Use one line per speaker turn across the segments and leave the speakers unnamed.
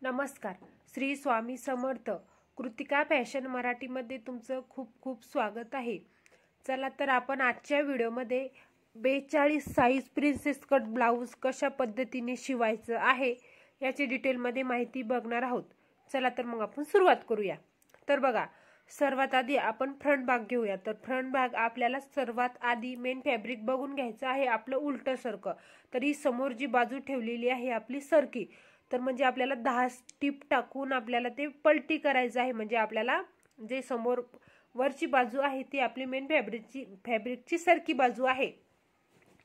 नमस्कार. श्री स्वामी समर्थ. कृतिका फॅशन मराठीमध्ये तुमचं खूप खूप स्वागत आहे. चला तर आपण आजच्या व्हिडिओमध्ये 42 साईज प्रिन्सेस कट ब्लाऊज कशा पद्धतीने शिवायचं आहे याची डिटेलमध्ये माहिती बघणार आहोत. चला तर मग आपण सुरुवात करूया. तर बघा, सर्वात आधी आपण फ्रंट भाग घेऊया. तर फ्रंट भाग आपल्याला सर्वात आधी मेन फॅब्रिक बघून घ्यायचं आहे आपलं उलटं सरकं. तर ही समोर जी बाजू ठेवलेली आहे आपली सरकी, तर म्हणजे आपल्याला 10 टिप टाकून आपल्याला ते पलटी करायचं आहे. म्हणजे आपल्याला जे समोर वरची बाजू आहे ती आपली मेन फॅब्रिकची सरकी बाजू आहे.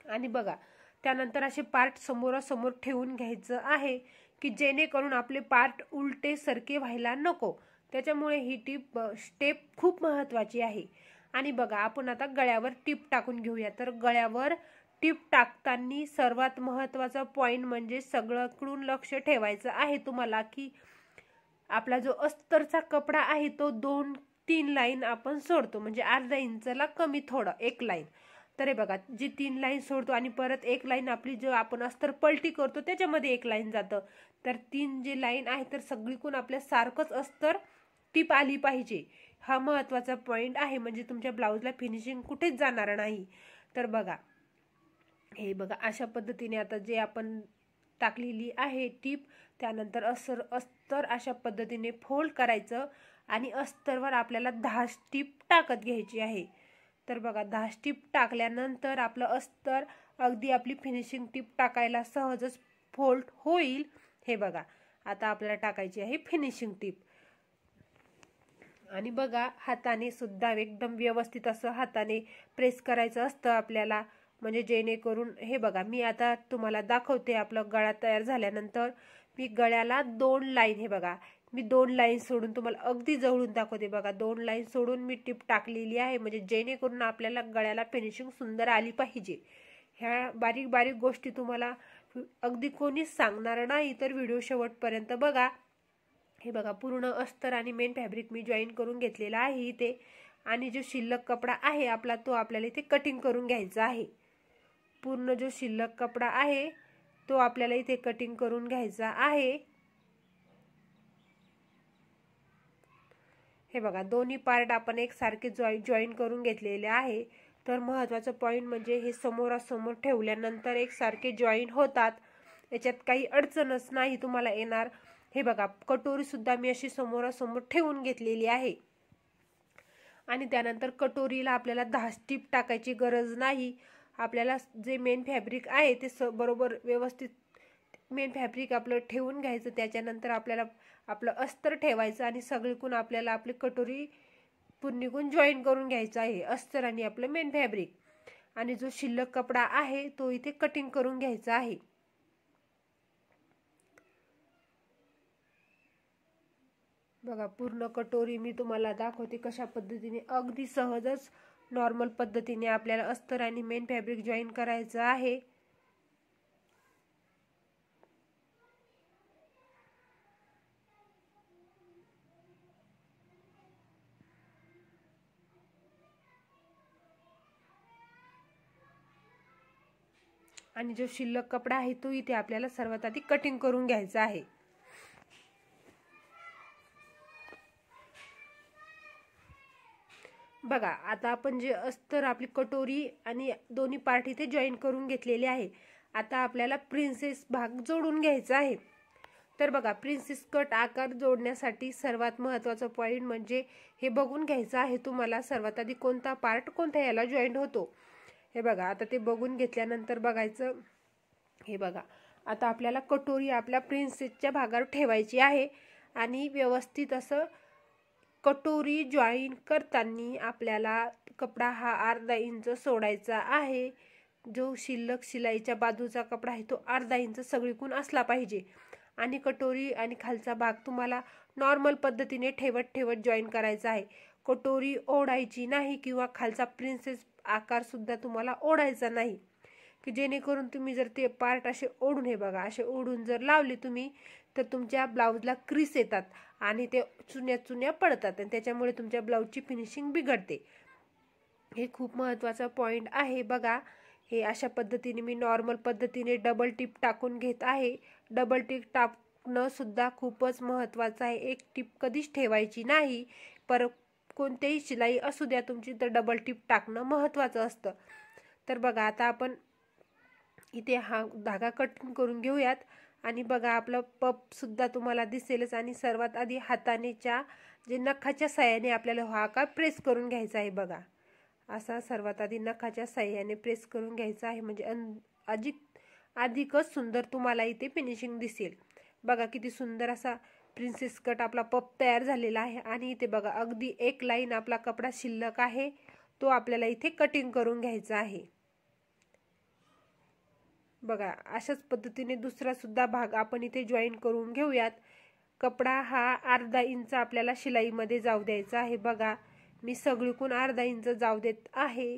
आणि बघा, त्यानंतर असे पार्ट समोरासमोर ठेवून घ्यायचं आहे की जेणेकरून आपले पार्ट उलटे सरके व्हायला नको. त्याच्यामुळे ही स्टेप खूप महत्त्वाची आहे. आणि बघा, आपण आता गळ्यावर टिप टाकून घेऊया. तर गळ्यावर टिप टाकताना सर्वात महत्त्वाचा पॉइंट म्हणजे सगळीकडून लक्ष ठेवायचं आहे तुम्हाला की आपला जो अस्तरचा कपडा आहे तो 2-3 लाईन आपण सोडतो. म्हणजे अर्धा इंचला कमी थोडं एक लाईन. तर हे बघा, जी 3 लाईन सोडतो आणि परत एक लाईन आपली जो आपण अस्तर पलटी करतो त्याच्यामध्ये एक लाईन जातं. तर 3 जे लाईन आहे तर सगळीकडून आपल्या सारखंच अस्तर टिप आली पाहिजे. हा महत्त्वाचा पॉइंट आहे. म्हणजे तुमच्या ब्लाऊजला फिनिशिंग कुठेच जाणार नाही. तर बघा, हे बघा, अशा पद्धतीने आता जे आपण टाकलेली आहे टीप, त्यानंतर अस्तर अशा पद्धतीने फोल्ड करायचं आणि अस्तरवर आपल्याला 10 टीप टाकत घ्यायची आहे. तर बघा, 10 टीप टाकल्यानंतर आपलं अस्तर अगदी आपली फिनिशिंग टीप टाकायला सहजच फोल्ड होईल. हे बघा, आता आपल्याला टाकायची आहे फिनिशिंग टीप. आणि बघा, हाताने सुद्धा एकदम व्यवस्थित असं हाताने प्रेस करायचं असतं आपल्याला. म्हणजे जेणेकरून हे बघा, मी आता तुम्हाला दाखवते. आपला गळा तयार झाल्यानंतर मी गळ्याला 2 लाईन, हे बघा, मी 2 लाईन सोडून तुम्हाला अगदी जवळून दाखवते. बघा, 2 लाईन सोडून मी टिप टाकलेली आहे. म्हणजे जेणेकरून आपल्याला गळ्याला फिनिशिंग सुंदर आली पाहिजे. ह्या बारीक बारीक गोष्टी तुम्हाला अगदी कोणीच सांगणार नाही. तर व्हिडिओ शेवटपर्यंत बघा. हे बघा, पूर्ण अस्तर आणि मेन फॅब्रिक मी जॉईन करून घेतलेला आहे इथे. आणि जो शिल्लक कपडा आहे आपला तो आपल्याला इथे कटिंग करून घ्यायचा आहे. पूर्ण जो शिल्लक कपडा आहे तो आपल्याला इथे कटिंग करून घ्यायचा आहे. हे बघा, दोन्ही पार्ट आपण एकसारखे जॉईन करून घेतलेले आहे. तर महत्त्वाचं पॉइंट म्हणजे हे समोरासमोर ठेवल्यानंतर एकसारखे जॉईन होतात. याच्यात काही अडचणच नाही तुम्हाला येणार. हे बघा, कटोरी सुद्धा मी अशी समोरासमोर ठेवून घेतलेली आहे. आणि त्यानंतर कटोरीला आपल्याला 10 टिप टाकायची गरज नाही. आपल्याला जे मेन फॅब्रिक आहे ते बरोबर व्यवस्थित मेन फॅब्रिक आपलं ठेवून घ्यायचं. त्याच्यानंतर आपल्याला आपलं अस्तर ठेवायचं आणि सगळीकडून आपल्याला आपली कटोरी पूर्णीकडून जॉईन करून घ्यायचं आहे, अस्तर आणि आपलं मेन फॅब्रिक. आणि जो शिल्लक कपडा आहे तो इथे कटिंग करून घ्यायचा आहे. बघा, पूर्ण कटोरी मी तुम्हाला दाखवते कशा पद्धतीने अगदी सहजच नॉर्मल पद्धतीने आपल्याला अस्तर आणि मेन फॅब्रिक जॉईन करायचं आहे. आणि जो शिल्लक कपडा आहे तो इथे आपल्याला सर्वात आधी कटिंग करून घ्यायचा आहे. बघा, आता आपण जे अस्तर आपली कटोरी आणि दोन्ही पार्ट इथे जॉईन करून घेतलेले आहे. आता आपल्याला प्रिन्सेस भाग जोडून घ्यायचा आहे. तर बघा, प्रिन्सेस कट आकार जोडण्यासाठी सर्वात महत्त्वाचा पॉइंट म्हणजे हे बघून घ्यायचं आहे तुम्हाला सर्वात आधी कोणता पार्ट कोणत्या याला जॉईंट होतो. हे बघा, आता ते बघून घेतल्यानंतर बघायचं. हे बघा, आता आपल्याला कटोरी आपल्या प्रिन्सेसच्या भागावर ठेवायची आहे आणि व्यवस्थित असं कटोरी जॉईन करताना आपल्याला कपडा हा अर्धा इंच सोडायचा आहे. जो शिल्लक शिलाईच्या बाजूचा कपडा आहे तो अर्धा इंच सगळीकडून असला पाहिजे. आणि कटोरी आणि खालचा भाग तुम्हाला नॉर्मल पद्धतीने ठेवत ठेवत जॉईन करायचा आहे. कटोरी ओढायची नाही किंवा खालचा प्रिन्सेस आकार सुद्धा तुम्हाला ओढायचा नाही, की जेणेकरून तुम्ही जर ते पार्ट असे ओढून, हे बघा, असे ओढून जर लावले तुम्ही तर तुमच्या ब्लाऊजला क्रीस येतात आणि ते चुन्या चुन्या पडतात आणि त्याच्यामुळे तुमच्या ब्लाऊजची फिनिशिंग बिघडते. हे खूप महत्त्वाचा पॉइंट आहे. बघा, हे अशा पद्धतीने मी नॉर्मल पद्धतीने डबल टिप टाकून घेत आहे. डबल टिप टाकणं सुद्धा खूपच महत्त्वाचं आहे. एक टीप कधीच ठेवायची नाही. कोणतीही शिलाई असू द्या तुमची, तर डबल टीप टाकणं महत्त्वाचं असतं. तर बघा आता आपण इथे हा धागा कटिंग करून घेऊयात. आणि बघा आपलं पप सुद्धा तुम्हाला दिसेलच. आणि सर्वात आधी हातानेच्या जे नखाच्या साह्याने आपल्याला हा का प्रेस करून घ्यायचा आहे. बघा असा सर्वात आधी नखाच्या साह्याने प्रेस करून घ्यायचा आहे, म्हणजे अधिकच सुंदर तुम्हाला इथे फिनिशिंग दिसेल. बघा किती सुंदर असा प्रिन्सेस कट आपला पप तयार झालेला आहे. आणि इथे बघा अगदी एक लाईन आपला कपडा शिल्लक आहे, तो आपल्याला इथे कटिंग करून घ्यायचा आहे. बघा अशाच पद्धतीने दुसरा सुद्धा भाग आपण इथे जॉईन करून घेऊयात. कपडा हा अर्धा इंच आपल्याला शिलाईमध्ये जाऊ द्यायचा आहे. बघा मी सगळीकडून अर्धा इंच जाऊ देत आहे.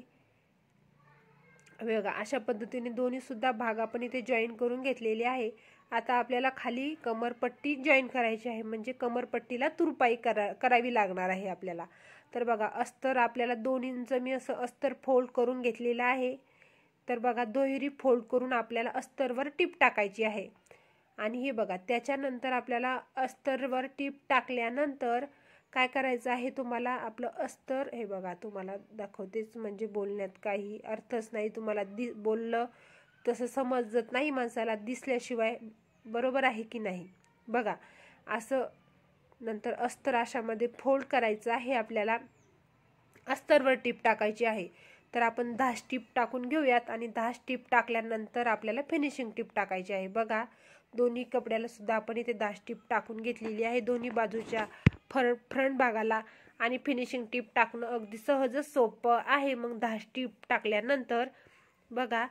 बघा अशा पद्धतीने दोन्ही सुद्धा भाग आपण इथे जॉईन करून घेतलेले आहे. आता आपल्याला खाली कमरपट्टी जॉईन करायची आहे, म्हणजे कमरपट्टीला तुरपाई करावी लागणार आहे आपल्याला. तर बघा अस्तर आपल्याला 2 इंच मी असं अस्तर फोल्ड करून घेतलेलं आहे. तर बघा दुहेरी फोल्ड करून आपल्याला अस्तरवर टीप टाकायची आहे. आणि हे बघा त्याच्यानंतर आपल्याला अस्तरवर टीप टाकल्यानंतर काय करायचं आहे तुम्हाला, आपलं अस्तर हे बघा तुम्हाला दाखवतेच, म्हणजे बोलण्यात काही अर्थच नाही. तुम्हाला बोललं तसं समजत नाही माणसाला दिसल्याशिवाय, बरोबर आहे की नाही. बघा असं नंतर अस्तर अशामध्ये फोल्ड करायचं आहे. आपल्याला अस्तरवर टीप टाकायची आहे. तर आपण 10 टीप टाकून घेऊयात. आणि 10 टीप टाकल्यानंतर आपल्याला फिनिशिंग टीप टाकायची आहे. बघा दोन्ही कपड्याला सुद्धा आपण इथे 10 टीप टाकून घेतलेली आहे, दोन्ही बाजूच्या फ्रंट भागाला. आणि फिनिशिंग टीप टाकणं अगदी सहजच सोपं आहे. मग 10 टीप टाकल्यानंतर बघा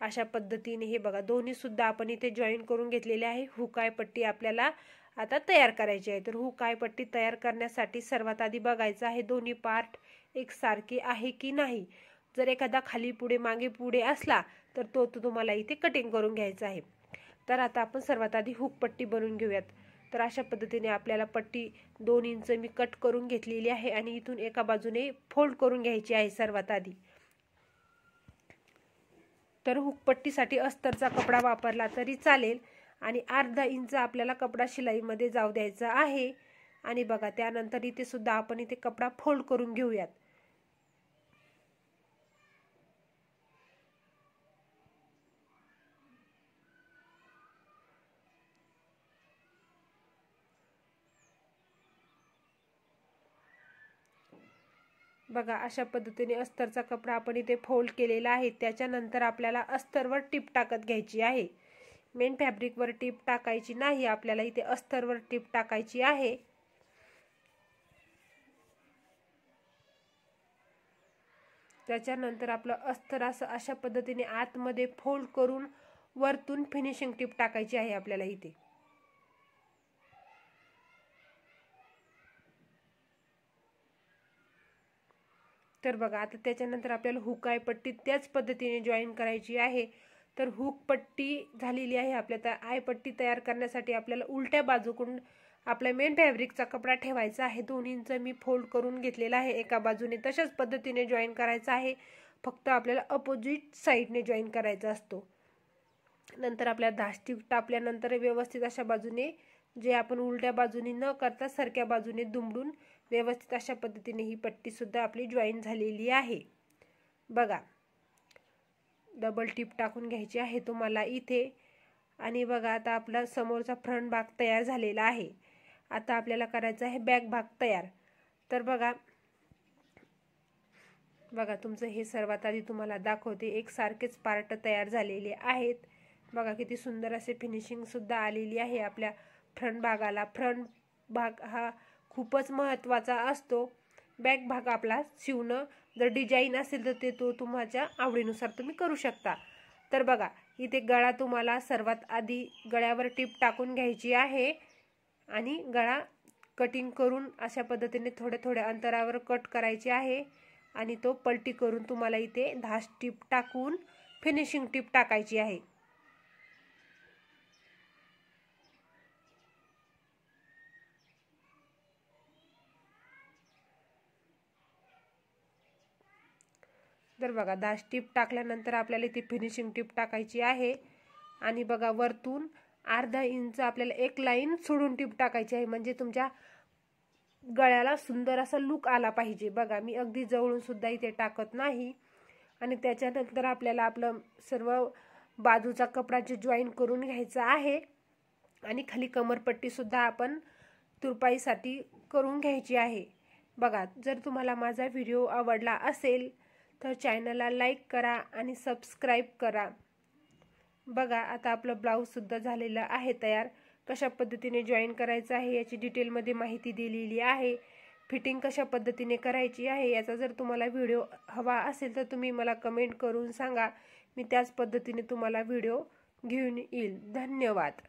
अशा पद्धतीने हे बघा दोन्ही सुद्धा आपण इथे जॉईन करून घेतलेले आहे. हुकाय पट्टी आपल्याला आता तयार करायची आहे. तर हुकाय पट्टी तयार करण्यासाठी सर्वात आधी बघायचं आहे दोन्ही पार्ट एकसारखे आहे की नाही. जर एखादा खाली पुढे मागे पुढे असला तर तो तुम्हाला इथे कटिंग करून घ्यायचा आहे. तर आता आपण सर्वात आधी हुक पट्टी बनवून घेऊयात. तर अशा पद्धतीने आपल्याला पट्टी 2 इंच मी कट करून घेतलेली आहे. आणि इथून एका बाजूने फोल्ड करून घ्यायची आहे सर्वात आधी. तर हुकपट्टीसाठी अस्तरचा कपडा वापरला तरी चालेल. आणि अर्धा इंच आपल्याला कपडा शिलाईमध्ये जाऊ द्यायचा आहे. आणि बघा त्यानंतर इथे सुद्धा आपण इथे कपडा फोल्ड करून घेऊयात. बघा अशा पद्धतीने अस्तरचा कपडा आपण इथे फोल्ड केलेला आहे. त्याच्यानंतर आपल्याला अस्तरवर टीप टाकत घ्यायची आहे. मेन फॅब्रिकवर टीप टाकायची नाही, आपल्याला इथे अस्तरवर टीप टाकायची आहे. त्याच्यानंतर आपलं अस्तर असं अशा पद्धतीने आतमध्ये फोल्ड करून वरतून फिनिशिंग टीप टाकायची आहे आपल्याला इथे. तर बघा आता त्याच्यानंतर आपल्याला हुकाय पट्टी त्याच पद्धतीने जॉईन करायची आहे. तर हुक पट्टी झालेली आहे. आपल्या आय पट्टी तयार करण्यासाठी आपल्याला उलट्या बाजूकडून आपल्या मेन फॅब्रिकचा कपडा ठेवायचा आहे. 2 इंच मी फोल्ड करून घेतलेला आहे एका बाजूने. तशाच पद्धतीने जॉईन करायचा आहे, फक्त आपल्याला अपोजिट साईडने जॉईन करायचा असतो. नंतर आपल्याला 10 टीप टाकल्यानंतर व्यवस्थित अशा बाजूने, जे आपण उलट्या बाजूने न करता सरक्या बाजूने दुमडून व्यवस्थित अशा पद्धतीने ही पट्टी सुद्धा आपली जॉईन झालेली आहे. बघा डबल टीप टाकून घ्यायची आहे तुम्हाला इथे. आणि बघा आता आपला समोरचा फ्रंट भाग तयार झालेला आहे. आता आपल्याला करायचा आहे बॅक भाग तयार. तर बघा तुमचं हे सर्वात आधी तुम्हाला दाखवते, एकसारखेच पार्ट तयार झालेले आहेत. बघा किती सुंदर असे फिनिशिंग सुद्धा आलेली आहे आपल्या फ्रंट भागाला. फ्रंट भाग हा खूपच महत्त्वाचा असतो. बॅक भाग आपला शिवणं जर डिझाईन असेल तर ते तुमच्या आवडीनुसार तुम्ही करू शकता. तर बघा इथे गळा तुम्हाला सर्वात आधी गळ्यावर टीप टाकून घ्यायची आहे. आणि गळा कटिंग करून अशा पद्धतीने थोड्या अंतरावर कट करायचे आहे. आणि तो पलटी करून तुम्हाला इथे 10 टीप टाकून फिनिशिंग टीप टाकायची आहे. तर बघा 10 टीप टाकल्यानंतर आपल्याला इथे फिनिशिंग टीप टाकायची आहे. आणि बघा वरतून अर्धा इंच आपल्याला एक लाईन सोडून टीप टाकायची आहे, म्हणजे तुमच्या गळ्याला सुंदर असा लुक आला पाहिजे। बघा मी अगदी जवळून सुद्धा इथे टाकत नाही। आणि त्याच्यानंतर आपल्याला आपलं सर्व बाजूचा कपडा जे जॉईन करून घ्यायचा आहे आणि खाली कमरपट्टी सुद्धा आपण तुरपाईसाठी करून घ्यायची आहे। बघा जर तुम्हाला माझा व्हिडिओ आवडला असेल तर चॅनलला लाईक करा आणि सबस्क्राईब करा। बघा आता आपलं ब्लाऊज सुद्धा झालेलं आहे तयार। कशा पद्धतीने जॉईन करायचं आहे याची डिटेलमध्ये माहिती दिलेली आहे। फिटिंग कशा पद्धतीने करायची आहे याचा जर तुम्हाला व्हिडिओ हवा असेल तर तुम्ही मला कमेंट करून सांगा, मी त्याच पद्धतीने तुम्हाला व्हिडिओ घेऊन येईल। धन्यवाद।